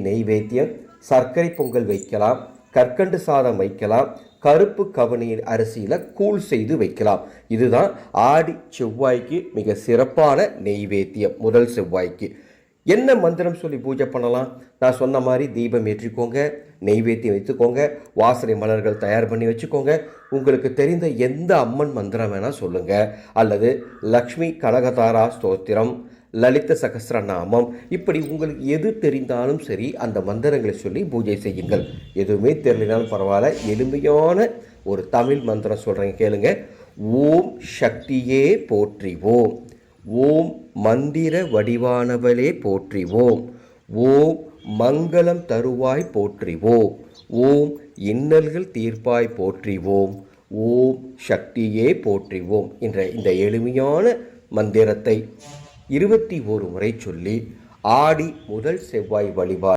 நெய்வேத்தியம், சர்க்கரை பொங்கல் வைக்கலாம், கற்கண்டு சாதம் வைக்கலாம், கருப்பு கவனி அரிசியில் கூழ் செய்து வைக்கலாம். இதுதான் ஆடி செவ்வாய்க்கு மிக சிறப்பான நெய்வேத்தியம். முதல் செவ்வாய்க்கு என்ன மந்திரம் சொல்லி பூஜை பண்ணலாம்? நான் சொன்ன மாதிரி தீபம் ஏற்றிக்கோங்க, நெய்வேத்தியம் வைத்துக்கோங்க, வாசனை மலர்கள் தயார் பண்ணி வச்சுக்கோங்க. உங்களுக்கு தெரிந்த எந்த அம்மன் மந்திரம் வேணால் சொல்லுங்கள். அல்லது லக்ஷ்மி கனகதாரா ஸ்தோத்திரம், லலித சகஸ்ரநாமம், இப்படி உங்களுக்கு எது தெரிந்தாலும் சரி அந்த மந்திரங்களை சொல்லி பூஜை செய்யுங்கள். எதுவுமே தெரியலனாலும் பரவாயில்ல, எளிமையான ஒரு தமிழ் மந்திரம் சொல்கிறேங்க, கேளுங்க. ஓம் சக்தியே போற்றிவோம், ஓம் மந்திர வடிவானவளே போற்றிவோம், ஓம் மங்களம் தருவாய் போற்றிவோம், ஓம் இன்னல்கள் தீர்ப்பாய் போற்றிவோம், ஓம் சக்தியே போற்றிவோம் என்ற இந்த எளிமையான மந்திரத்தை 21 முறை சொல்லி ஆடி முதல் செவ்வாய் வழிபாடு